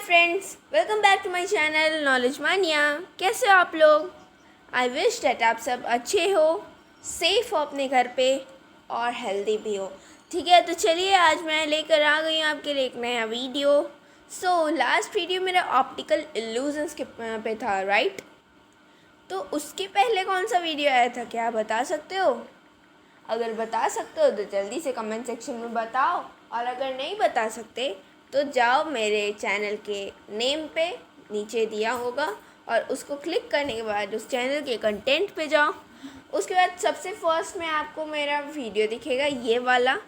Friends, welcome back to my channel Knowledge Mania. कैसे हो आप लोग? आई विश डैट आप सब अच्छे हो, सेफ हो अपने घर पे और हेल्दी भी हो। ठीक है, तो चलिए आज मैं लेकर आ गई हूँ आपके लिए एक नया वीडियो। लास्ट वीडियो मेरा ऑप्टिकल इल्यूजन्स के पे था, राइट? तो उसके पहले कौन सा वीडियो आया था, क्या आप बता सकते हो? अगर बता सकते हो तो जल्दी से कमेंट सेक्शन में बताओ, और अगर नहीं बता सकते तो जाओ मेरे चैनल के नेम पे, नीचे दिया होगा, और उसको क्लिक करने के बाद उस चैनल के कंटेंट पे जाओ। उसके बाद सबसे फर्स्ट में आपको मेरा वीडियो दिखेगा, ये वाला।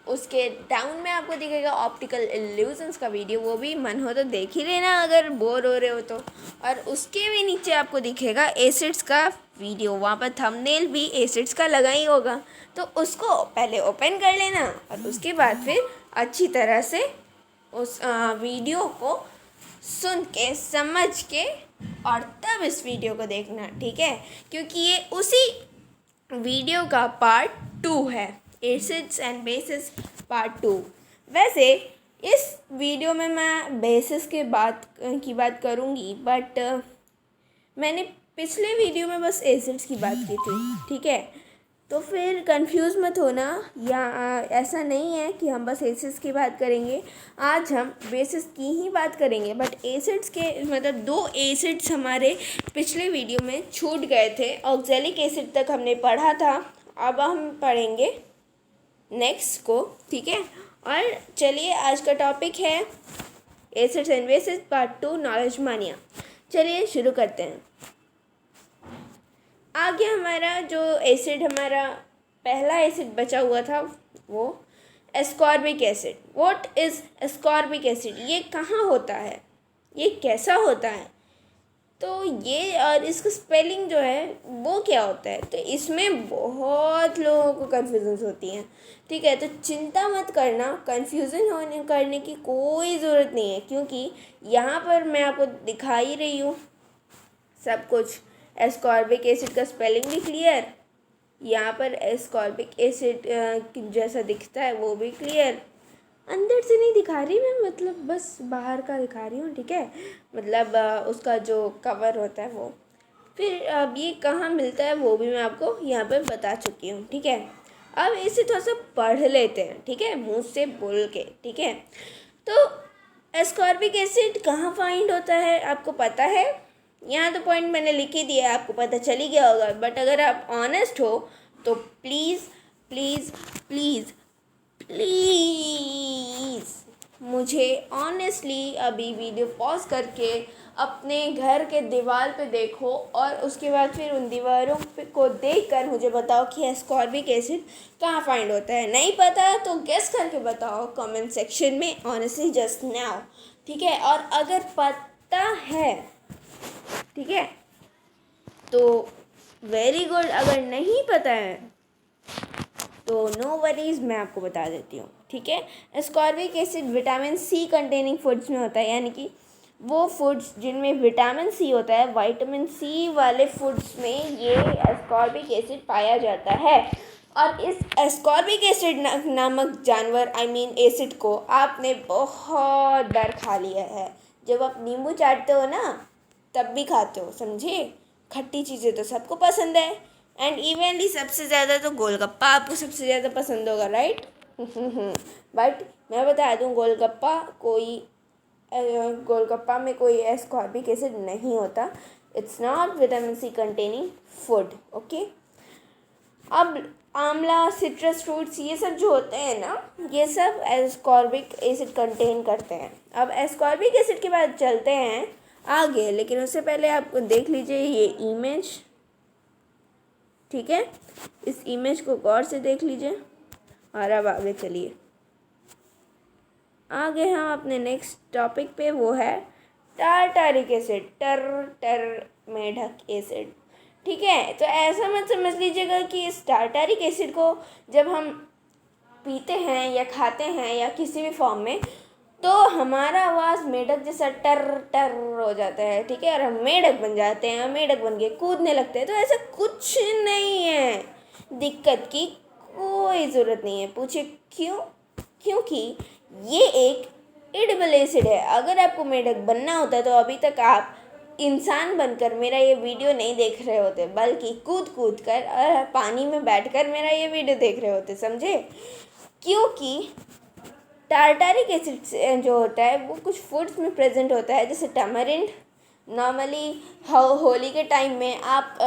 उसके डाउन में आपको दिखेगा ऑप्टिकल इल्यूजन्स का वीडियो, वो भी मन हो तो देख ही लेना अगर बोर हो रहे हो तो। और उसके भी नीचे आपको दिखेगा एसिड्स का वीडियो, वहाँ पर थंबनेल भी एसिड्स का लगा ही होगा। तो उसको पहले ओपन कर लेना और उसके बाद फिर अच्छी तरह से उस वीडियो को सुन के समझ के और तब इस वीडियो को देखना, ठीक है? क्योंकि ये उसी वीडियो का पार्ट 2 है, एसिड्स एंड बेसिस पार्ट 2। वैसे इस वीडियो में मैं बेसिस की बात करूँगी, बट मैंने पिछले वीडियो में बस एसिड्स की बात की थी, ठीक है? तो फिर कंफ्यूज मत होना, या ऐसा नहीं है कि हम बस एसिड्स की बात करेंगे। आज हम बेसिस की ही बात करेंगे, बट एसिड्स के मतलब 2 एसिड्स हमारे पिछले वीडियो में छूट गए थे। ऑक्जेलिक एसिड तक हमने पढ़ा था, अब हम पढ़ेंगे नेक्स्ट को, ठीक है? और चलिए आज का टॉपिक है acids and bases part 2 knowledge मानिया। चलिए शुरू करते हैं। आगे हमारा जो एसिड, हमारा पहला एसिड बचा हुआ था वो ascorbic acid. What is ascorbic acid? ये कहाँ होता है, ये कैसा होता है? तो ये और इसका स्पेलिंग जो है वो क्या होता है? तो इसमें बहुत लोगों को कन्फ्यूजन्स होती हैं, ठीक है? तो चिंता मत करना, कन्फ्यूज़न करने की कोई ज़रूरत नहीं है, क्योंकि यहाँ पर मैं आपको दिखा ही रही हूँ सब कुछ। एस्कॉर्बिक एसिड का स्पेलिंग भी क्लियर, यहाँ पर एस्कॉर्बिक एसिड जैसा दिखता है वो भी क्लियर। अंदर से नहीं दिखा रही मैं, मतलब बस बाहर का दिखा रही हूँ, ठीक है? मतलब उसका जो कवर होता है वो। फिर अब ये कहाँ मिलता है वो भी मैं आपको यहाँ पर बता चुकी हूँ, ठीक है? अब इसे थोड़ा सा पढ़ लेते हैं, ठीक है, मुँह से बोल के, ठीक है? तो एस्कॉर्बिक एसिड कहाँ फाइंड होता है आपको पता है? यहाँ तो पॉइंट मैंने लिख ही दिया है, आपको पता चल ही गया होगा। बट अगर आप ऑनेस्ट हो तो प्लीज़ प्लीज़ प्लीज़ प्लीज़ मुझे ऑनेस्टली अभी वीडियो पॉज करके अपने घर के दीवार पे देखो, और उसके बाद फिर उन दीवारों को देखकर मुझे बताओ कि एस्कॉर्बिक एसिड कहाँ फाइंड होता है। नहीं पता तो गेस करके बताओ कमेंट सेक्शन में, ऑनेस्टली जस्ट नाउ, ठीक है? और अगर पता है, ठीक है, तो वेरी गुड। अगर नहीं पता है तो नो वरीज, मैं आपको बता देती हूँ, ठीक है? Ascorbic acid vitamin C containing foods में होता है, यानी कि वो फूड्स जिनमें विटामिन सी होता है, विटामिन सी वाले फूड्स में ये एस्कॉर्बिक एसिड पाया जाता है। और इस एस्कॉर्बिक एसिड नामक जानवर, आई मीन एसिड को आपने बहुत बार खा लिया है। जब आप नींबू चाटते हो ना तब भी खाते हो, समझे? खट्टी चीज़ें तो सबको पसंद है, एंड इवनली सबसे ज़्यादा तो गोलगप्पा आपको सबसे ज़्यादा पसंद होगा, राइट? बट मैं बता दूँ, गोलगप्पा में कोई एस्कॉर्बिक एसिड नहीं होता। It's not vitamin C containing food, okay? अब आंवला, सिट्रस फ्रूट्स, ये सब जो होते हैं ना, ये सब एस्कॉर्बिक एसिड कंटेन करते हैं। अब एस्कॉर्बिक एसिड के बाद चलते हैं आगे, लेकिन उससे पहले आप देख लीजिए ये इमेज, ठीक है? इस इमेज को गौर से देख लीजिए, और अब आगे चलिए। आगे हम अपने नेक्स्ट टॉपिक पे, वो है टार्टारिक एसिड, मेढक एसिड, ठीक है? तो ऐसा मत समझ लीजिएगा कि इस टार्टारिक एसिड को जब हम पीते हैं या खाते हैं या किसी भी फॉर्म में, तो हमारा आवाज़ मेढक जैसा टर टर हो जाता है, ठीक है? और हम मेढक बन जाते हैं, और मेढक बन के कूदने लगते हैं। तो ऐसा कुछ नहीं है, दिक्कत की कोई ज़रूरत नहीं है। पूछे क्यों? क्योंकि ये एक एडिबल एसिड है। अगर आपको मेढक बनना होता तो अभी तक आप इंसान बनकर मेरा ये वीडियो नहीं देख रहे होते, बल्कि कूद कूद कर और पानी में बैठकर मेरा ये वीडियो देख रहे होते, समझे? क्योंकि टारटारिक एसिड जो होता है वो कुछ फूड्स में प्रेजेंट होता है, जैसे टैमरिंड। नॉर्मली होली के टाइम में आप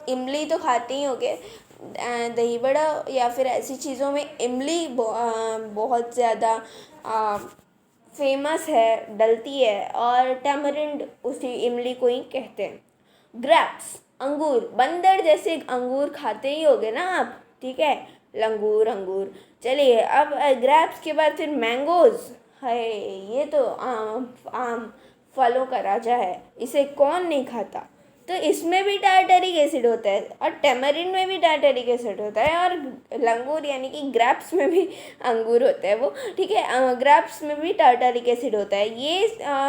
इमली तो खाते ही होगे, दही बड़ा या फिर ऐसी चीज़ों में इमली बहुत ज़्यादा फेमस है, डलती है, और टैमरिंड उसी इमली को ही कहते हैं। ग्रेप्स, अंगूर, बंदर जैसे अंगूर खाते ही होगे ना आप, ठीक है, लंगूर अंगूर। चलिए अब ग्रेप्स के बाद फिर मैंगोज है। ये तो आम आम फलों का राजा है, इसे कौन नहीं खाता। तो इसमें भी टारटारिक एसिड होता है, और टैमरिन में भी टारटारिक एसिड होता है, और लंगूर यानी कि ग्रेप्स में भी अंगूर होता है वो, ठीक है, ग्रेप्स में भी टारटारिक एसिड होता है। ये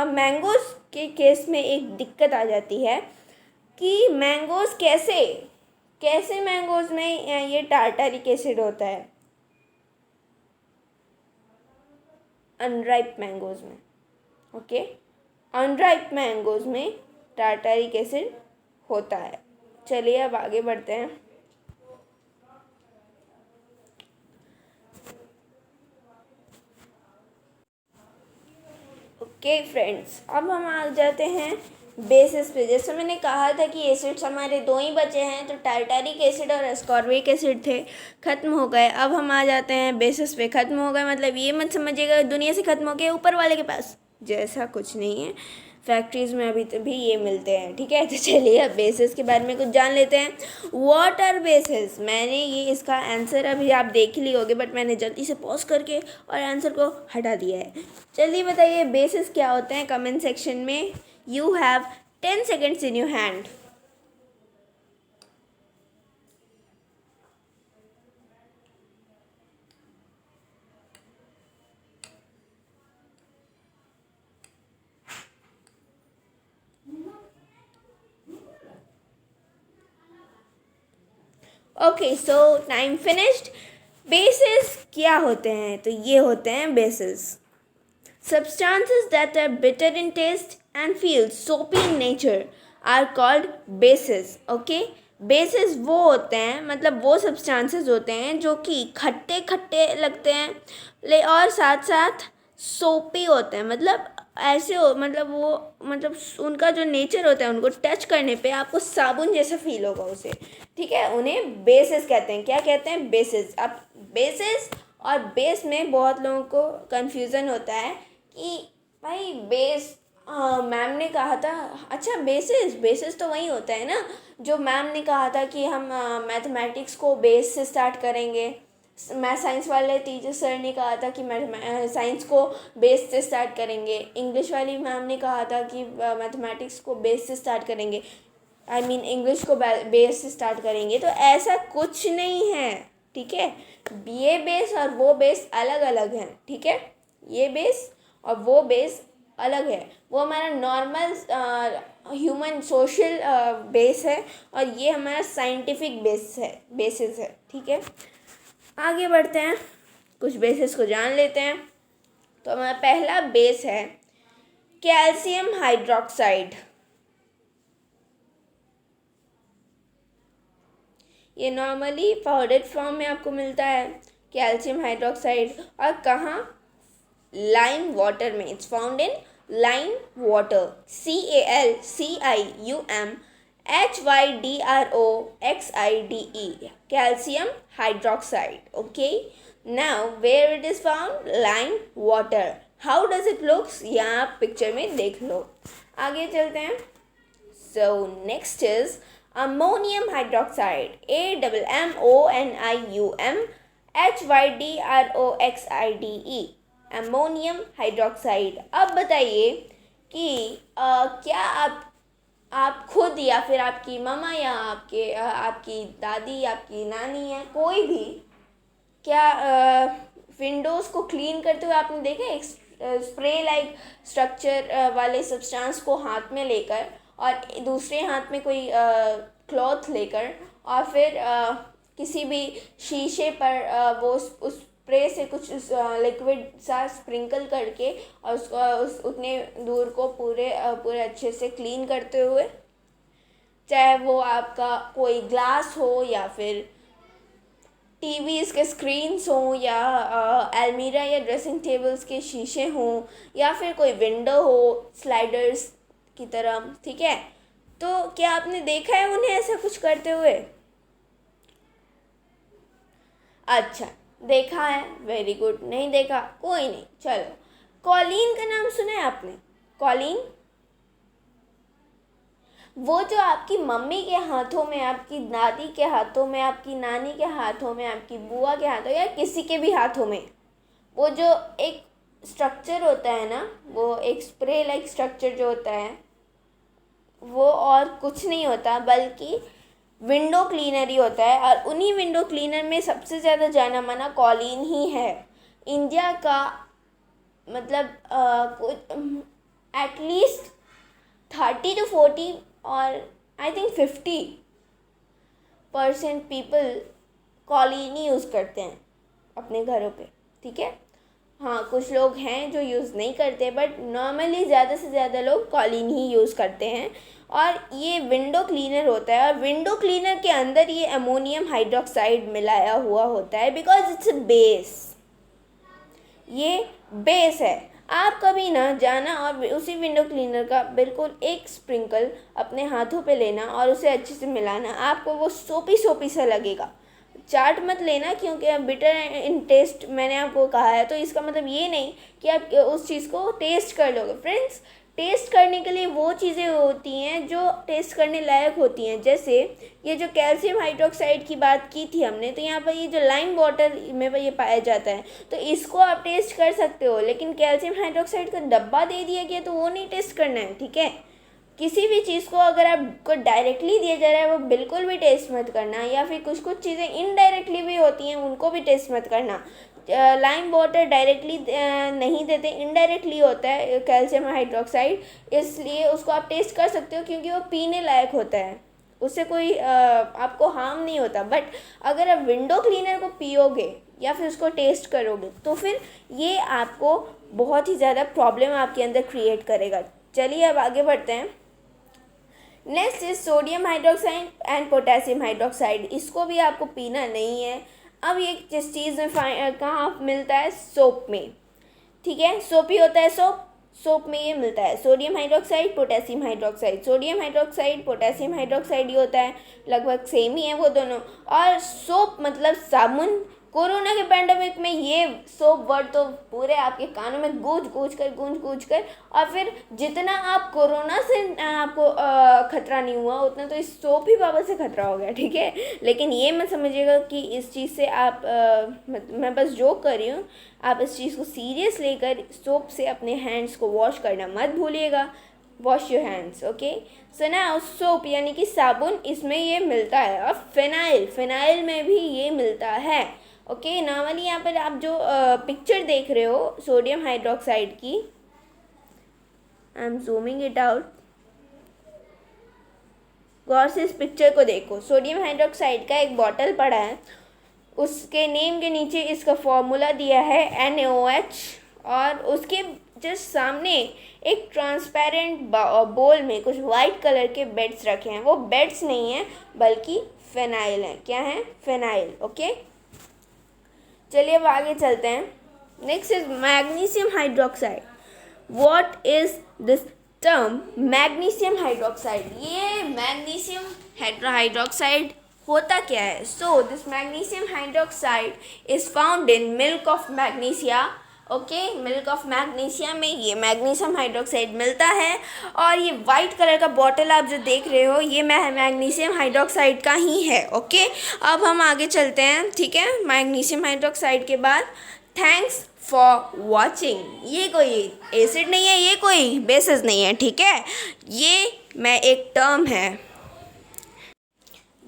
मैंगोज के केस में एक दिक्कत आ जाती है कि मैंगोज कैसे कैसे मैंगोज में ये टारटारिक एसिड होता है, अनराइप मैंगोज में। ओके, अनराइप मैंगोज में टारटारिक एसिड होता है। चलिए अब आगे बढ़ते हैं। ओके फ्रेंड्स, अब हम आ जाते हैं बेसिस पे। जैसे मैंने कहा था कि एसिड्स हमारे दो ही बचे हैं, तो टारटारिक एसिड और एस्कॉर्बिक एसिड थे, ख़त्म हो गए। अब हम आ जाते हैं बेसिस पे। ख़त्म हो गए मतलब ये मत समझिएगा दुनिया से ख़त्म हो गए ऊपर वाले के पास, जैसा कुछ नहीं है। फैक्ट्रीज़ में अभी तो भी ये मिलते हैं, ठीक है। तो चलिए अब बेसिस के बारे में कुछ जान लेते हैं। What are basis? मैंने ये इसका आंसर अभी आप देख ली होगी, बट मैंने जल्दी से पॉज करके और आंसर को हटा दिया है। चलिए बताइए बेसिस क्या होते हैं कमेंट सेक्शन में। You have 10 seconds in your hand. Okay so time finished. Basis क्या होते हैं? तो ये होते हैं basis, substances that are bitter in taste and feel soapy in nature are called bases. Okay, bases वो होते हैं, मतलब वो substances होते हैं जो कि खट्टे खट्टे लगते हैं और साथ साथ सोपी होते हैं, मतलब ऐसे हो, मतलब वो, मतलब उनका जो नेचर होता है उनको टच करने पे आपको साबुन जैसा फील होगा उसे, ठीक है। उन्हें बेसिस कहते हैं। क्या कहते हैं? बेसिस। अब बेसिस और बेस में बहुत लोगों को कन्फ्यूज़न होता है कि भाई बेस, मैम ने कहा था, अच्छा बेसिस तो वही होता है ना जो मैम ने कहा था कि हम मैथमेटिक्स को बेस से स्टार्ट करेंगे। मैं साइंस वाले टीचर सर ने कहा था कि साइंस को बेस से स्टार्ट करेंगे। इंग्लिश वाली मैम ने कहा था कि मैथमेटिक्स को बेस से स्टार्ट करेंगे, आई मीन इंग्लिश को बेस से स्टार्ट करेंगे। तो ऐसा कुछ नहीं है, ठीक है। ये बेस और वो बेस अलग अलग हैं, ठीक है। ये बेस और वो बेस अलग है। वो हमारा नॉर्मल ह्यूमन सोशल बेस है, और ये हमारा साइंटिफिक बेसिस है, ठीक है। आगे बढ़ते हैं, कुछ बेसिस को जान लेते हैं। तो हमारा पहला बेस है कैल्शियम हाइड्रोक्साइड। ये नॉर्मली पाउडर फॉर्म में आपको मिलता है कैल्शियम हाइड्रोक्साइड, और कहाँ? लाइम वाटर में। It's found in lime water, CALCIUMHYDROXIDE, calcium hydroxide. Okay, now where it is found? Lime water. How does it looks? यहाँ आप पिक्चर में देख लो। आगे चलते हैं। So next is ammonium hydroxide, AMMONIUMHYDROXIDE, ammonium hydroxide. अब बताइए कि क्या आप खुद या फिर आपकी मम्मा या आपकी दादी, आपकी नानी या कोई भी, क्या विंडोज़ को क्लीन करते हुए आपने देखा एक स्प्रे लाइक स्ट्रक्चर वाले सब्सटेंस को हाथ में लेकर और दूसरे हाथ में कोई क्लॉथ लेकर और फिर किसी भी शीशे पर वो उस स्प्रे से कुछ लिक्विड सा स्प्रिंकल करके और उसको उतने दूर को पूरे अच्छे से क्लीन करते हुए, चाहे वो आपका कोई ग्लास हो या फिर टीवीज़ के स्क्रीन्स हों या अलमीरा या ड्रेसिंग टेबल्स के शीशे हों या फिर कोई विंडो हो स्लाइडर्स की तरह, ठीक है। तो क्या आपने देखा है उन्हें ऐसा कुछ करते हुए? अच्छा, देखा है, वेरी गुड। नहीं देखा, कोई नहीं, चलो। कॉलिन का नाम सुना है आपने? कॉलिन, वो जो आपकी मम्मी के हाथों में, आपकी दादी के हाथों में, आपकी नानी के हाथों में, आपकी बुआ के हाथों या किसी के भी हाथों में वो जो एक स्ट्रक्चर होता है ना, वो एक स्प्रे लाइक स्ट्रक्चर जो होता है, वो और कुछ नहीं होता बल्कि विंडो क्लीनर ही होता है। और उन्हीं विंडो क्लीनर में सबसे ज़्यादा जाना माना कॉलिन ही है। इंडिया का मतलब एटलीस्ट 30 to 40 और I think 50% people Colin he use करते हैं अपने घरों पे, ठीक है। हाँ, कुछ लोग हैं जो यूज़ नहीं करते, बट नॉर्मली ज़्यादा से ज़्यादा लोग कॉलिन ही यूज़ करते हैं। और ये विंडो क्लीनर होता है, और विंडो क्लीनर के अंदर ये अमोनियम हाइड्रोक्साइड मिलाया हुआ होता है बिकॉज इट्स अ बेस। ये बेस है। आप कभी ना जाना और उसी विंडो क्लीनर का बिल्कुल एक स्प्रिंकल अपने हाथों पे लेना और उसे अच्छे से मिलाना, आपको वो सोपी सोपी सा लगेगा। चाट मत लेना, क्योंकि अब बिटर इन टेस्ट मैंने आपको कहा है, तो इसका मतलब ये नहीं कि आप उस चीज़ को टेस्ट कर लोगे। फ्रेंड्स, टेस्ट करने के लिए वो चीज़ें होती हैं जो टेस्ट करने लायक होती हैं। जैसे ये जो कैल्शियम हाइड्रोक्साइड की बात की थी हमने, तो यहाँ पर ये जो लाइम वाटर में ये पाया जाता है, तो इसको आप टेस्ट कर सकते हो। लेकिन कैल्शियम हाइड्रोक्साइड का डब्बा दे दिया गया तो वो नहीं टेस्ट करना है, ठीक है। किसी भी चीज़ को अगर आपको डायरेक्टली दिया जा रहा है वो बिल्कुल भी टेस्ट मत करना, या फिर कुछ कुछ चीज़ें इनडायरेक्टली भी होती हैं उनको भी टेस्ट मत करना। लाइम वाटर डायरेक्टली नहीं देते, इनडायरेक्टली होता है कैल्शियम हाइड्रोक्साइड, इसलिए उसको आप टेस्ट कर सकते हो क्योंकि वो पीने लायक होता है, उससे कोई आपको हार्म नहीं होता। बट अगर आप विंडो क्लीनर को पियोगे या फिर उसको टेस्ट करोगे तो फिर ये आपको बहुत ही ज़्यादा प्रॉब्लम आपके अंदर क्रिएट करेगा। चलिए अब आगे बढ़ते हैं। Next is sodium hydroxide and potassium hydroxide. इसको भी आपको पीना नहीं है। अब ये जिस चीज़ में कहाँ मिलता है? सोप में, ठीक है। सोप ही होता है सोप, सोप में ये मिलता है sodium hydroxide, potassium hydroxide. Sodium hydroxide potassium hydroxide ही होता है, लगभग सेम ही है वो दोनों। और सोप मतलब साबुन। कोरोना के पैंडेमिक में ये सोप वर्ड तो पूरे आपके कानों में गूंज गूंज कर और फिर जितना आप कोरोना से आपको खतरा नहीं हुआ, उतना तो इस सोप ही बाबा से खतरा हो गया, ठीक है। लेकिन ये मत समझिएगा कि इस चीज़ से आप मैं बस जोक कर रही हूँ। आप इस चीज़ को सीरियस लेकर सोप से अपने हैंड्स को वॉश करना मत भूलिएगा। Wash your hands, okay. So ना सोप यानी कि साबुन, इसमें ये मिलता है। और फिनाइल में भी ये मिलता है, ओके। नॉर्मली यहाँ पर आप जो पिक्चर देख रहे हो सोडियम हाइड्रोक्साइड की, I am zooming it out, गौर से इस पिक्चर को देखो। सोडियम हाइड्रोक्साइड का एक बॉटल पड़ा है, उसके नेम के नीचे इसका फॉर्मूला दिया है NaOH, और उसके जस्ट सामने एक ट्रांसपेरेंट बोल में कुछ वाइट कलर के बेड्स रखे हैं। वो बेड्स नहीं हैं बल्कि फिनाइल हैं। क्या है? Phenyl, okay. चलिए अब आगे चलते हैं। Next is magnesium hydroxide. What is this term magnesium hydroxide? ये मैग्नीशियम हाइड्रोक्साइड होता क्या है? So this magnesium hydroxide is found in milk of magnesia, okay. Milk of magnesia में ये मैग्नीशियम हाइड्रोक्साइड मिलता है। और ये वाइट कलर का बॉटल आप जो देख रहे हो ये मैग्नीशियम हाइड्रोक्साइड का ही है, ओके। अब हम आगे चलते हैं, ठीक है। मैग्नीशियम हाइड्रोक्साइड के बाद थैंक्स फॉर वॉचिंग। ये कोई एसिड नहीं है, ये कोई बेसिस नहीं है, ठीक है। ये मैं एक टर्म है।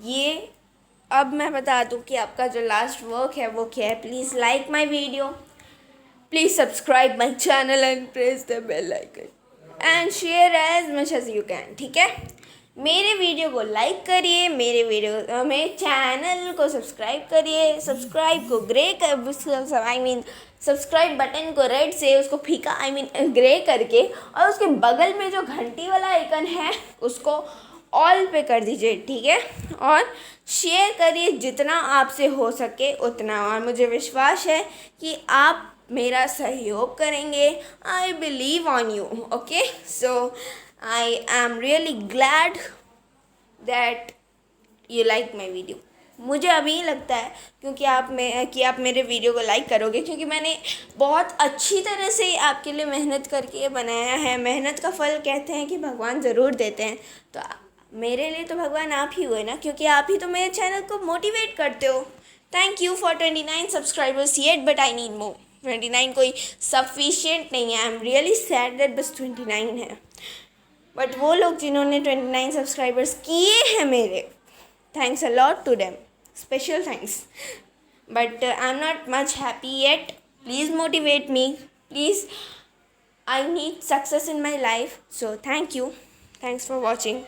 ये अब मैं बता दूं कि आपका जो लास्ट वर्क है वो क्या है। Please like my video, please subscribe my channel and press the bell icon and share as much as you can, ठीक है। मेरे वीडियो को लाइक करिए, मेरे चैनल को सब्सक्राइब करिए, सब्सक्राइब को सब्सक्राइब बटन को रेड से उसको फीका ग्रे करके, और उसके बगल में जो घंटी वाला आइकन है उसको ऑल पे कर दीजिए, ठीक है। और शेयर करिए जितना आपसे हो सके उतना, और मुझे विश्वास है कि आप मेरा सहयोग करेंगे। I believe on you, okay. So I am really glad that you like my video. मुझे अभी लगता है क्योंकि आप मेरे वीडियो को लाइक करोगे, क्योंकि मैंने बहुत अच्छी तरह से आपके लिए मेहनत करके ये बनाया है। मेहनत का फल कहते हैं कि भगवान ज़रूर देते हैं, तो मेरे लिए तो भगवान आप ही हुए ना, क्योंकि आप ही तो मेरे चैनल को मोटिवेट करते हो। Thank you for 29 subscribers yet, but I need more. 29 कोई सफिशिएंट नहीं है। I am really sad that बस 29 है, बट वो लोग जिन्होंने 29 सब्सक्राइबर्स किए हैं मेरे, thanks a lot to them, special thanks, but I'm not much happy yet. Please motivate me, please. I need success in my life, so thank you. Thanks for watching.